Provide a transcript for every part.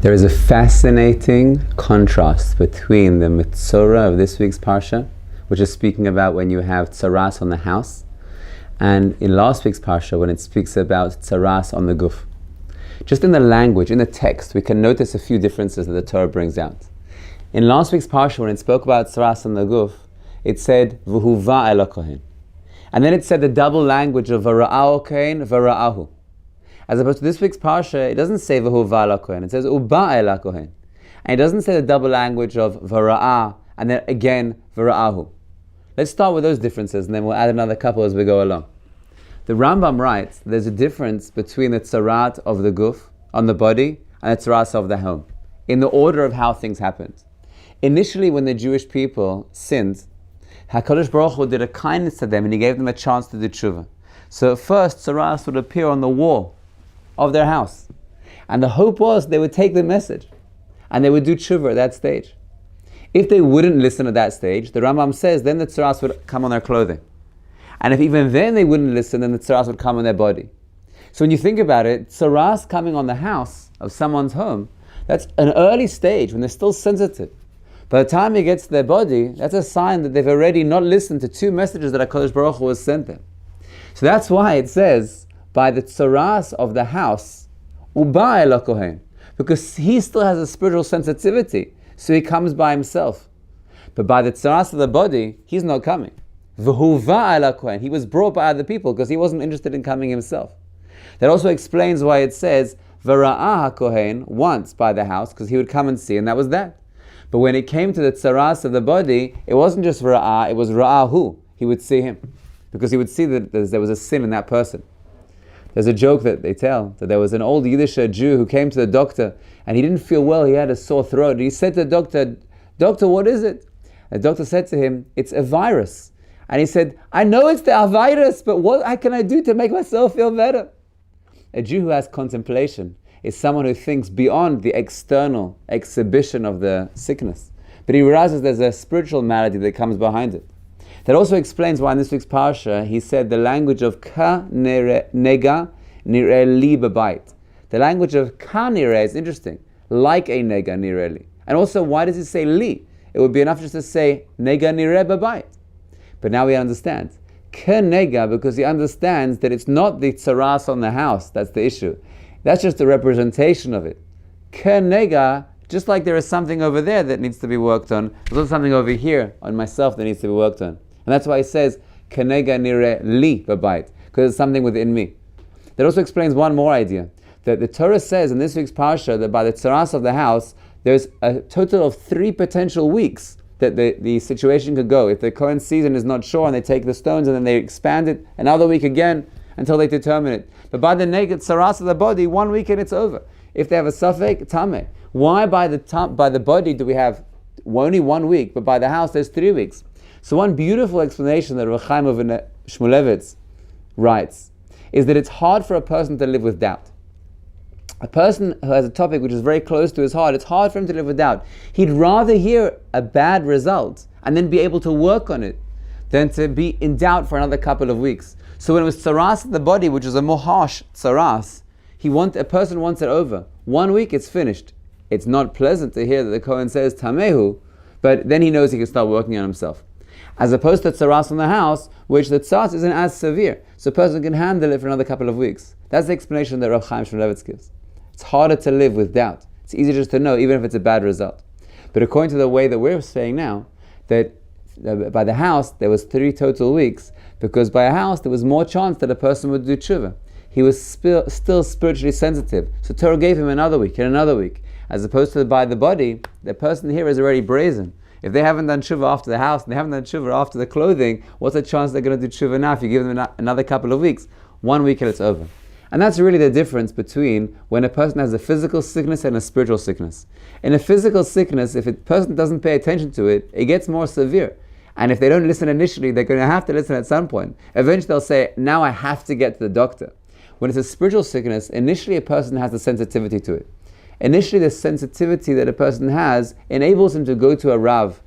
There is a fascinating contrast between the Metzora of this week's Parsha, which is speaking about when you have tzaras on the house, and in last week's Parsha when it speaks about tzaras on the guf. Just in the language, in the text, we can notice a few differences that the Torah brings out. In last week's Parsha, when it spoke about tzaras on the guf, it said, V'huva el kohen. And then it said the double language of V'ra'ahu kohen, V'ra'ahu. As opposed to this week's Parsha, it doesn't say V'huva el kohen, it says Uba el kohen. And it doesn't say the double language of V'ra'ah, and then again V'ra'ahu. Let's start with those differences, and then we'll add another couple as we go along. The Rambam writes there's a difference between the tzarat of the guf, on the body, and the tzaras of the home, in the order of how things happened. Initially, when the Jewish people sinned, HaKadosh Baruch Hu did a kindness to them, and He gave them a chance to do tshuva. So at first, tzaras would appear on the wall of their house. And the hope was they would take the message, and they would do tshuva at that stage. If they wouldn't listen at that stage, the Rambam says, then the tzaras would come on their clothing. And if even then they wouldn't listen, then the tzaras would come on their body. So when you think about it, tzaras coming on the house of someone's home, that's an early stage when they're still sensitive. By the time it gets to their body, that's a sign that they've already not listened to two messages that HaKadosh Baruch Hu has sent them. So that's why it says, by the tzaras of the house, Uba el kohen, because he still has a spiritual sensitivity, so he comes by himself. But by the tzaras of the body, he's not coming. V'huva el kohen, he was brought by other people because he wasn't interested in coming himself. That also explains why it says V'ra'ah kohen once by the house, because he would come and see, and that was that. But when it came to the tzaras of the body, it wasn't just Ra'ah, it was Ra'ahu. He would see him, because he would see that there was a sin in that person. There's a joke that they tell, that there was an old Yiddish Jew who came to the doctor, and he didn't feel well, he had a sore throat. He said to the doctor, "Doctor, what is it?" The doctor said to him, "It's a virus." And he said, "I know it's the virus, but what can I do to make myself feel better?" A Jew who has contemplation is someone who thinks beyond the external exhibition of the sickness. But he realizes there's a spiritual malady that comes behind it. That also explains why in this week's Parsha he said the language of ka nega nireh li b'bayit. The language of ka nireh is interesting, like a nega nireh li. And also, why does he say li? It would be enough just to say nega nireh b'bayit. But now we understand. Ka nega, because he understands that it's not the tzaras on the house that's the issue. That's just a representation of it. Ka nega, just like there is something over there that needs to be worked on, there's also something over here on myself that needs to be worked on. And that's why he says, Kenega nire li b'bayit, because it's something within me. That also explains one more idea, that the Torah says in this week's Parsha that by the tzaras of the house, there's a total of 3 potential weeks that the situation could go. If the Kohen season is not sure and they take the stones and then they expand it, another week again until they determine it. But by the naked tzaras of the body, 1 week and it's over. If they have a safek, tameh. Why by the body do we have only 1 week, but by the house there's 3 weeks? So one beautiful explanation that Rav Chaim of Shmulevitz writes is that it's hard for a person to live with doubt. A person who has a topic which is very close to his heart, it's hard for him to live with doubt. He'd rather hear a bad result and then be able to work on it than to be in doubt for another couple of weeks. So when it was tzaras of the body, which is a more harsh tzaras, a person wants it over. 1 week, it's finished. It's not pleasant to hear that the Kohen says tamehu, but then he knows he can start working on himself. As opposed to tzaras on the house, which the tzaras isn't as severe, so a person can handle it for another couple of weeks. That's the explanation that Rav Chaim Shmulevitz gives. It's harder to live with doubt. It's easier just to know, even if it's a bad result. But according to the way that we're saying now, that by the house there was 3 total weeks, because by a house there was more chance that a person would do tshuva. He was still spiritually sensitive, so Torah gave him another week and another week. As opposed to by the body, the person here is already brazen. If they haven't done tshuva after the house, and they haven't done tshuva after the clothing, what's the chance they're going to do tshuva now if you give them another couple of weeks? 1 week and it's over. And that's really the difference between when a person has a physical sickness and a spiritual sickness. In a physical sickness, if a person doesn't pay attention to it, it gets more severe. And if they don't listen initially, they're going to have to listen at some point. Eventually they'll say, now I have to get to the doctor. When it's a spiritual sickness, initially a person has the sensitivity to it. Initially the sensitivity that a person has enables him to go to a Rav,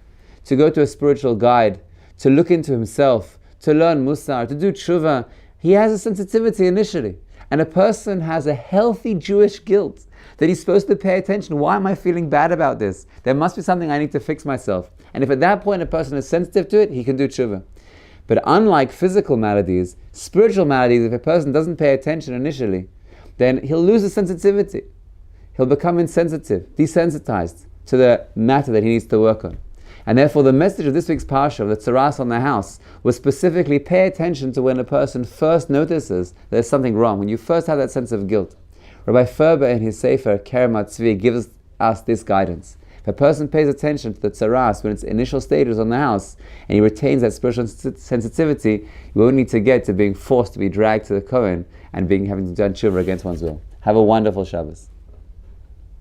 to go to a spiritual guide, to look into himself, to learn Musar, to do tshuva. He has a sensitivity initially. And a person has a healthy Jewish guilt then he's supposed to pay attention. Why am I feeling bad about this? There must be something I need to fix myself. And if at that point a person is sensitive to it, he can do tshuva. But unlike physical maladies, spiritual maladies, if a person doesn't pay attention initially, then he'll lose his sensitivity. He'll become insensitive, desensitized to the matter that he needs to work on. And therefore the message of this week's parsha, of the tzaras on the house, was specifically pay attention to when a person first notices there's something wrong, when you first have that sense of guilt. Rabbi Ferber in his Sefer, Kerem HaTzvi, gives us this guidance. If a person pays attention to the tzaras when its initial stages on the house, and he retains that spiritual sensitivity, you won't need to get to being forced to be dragged to the Kohen and having to do tshuva against one's will. Have a wonderful Shabbos.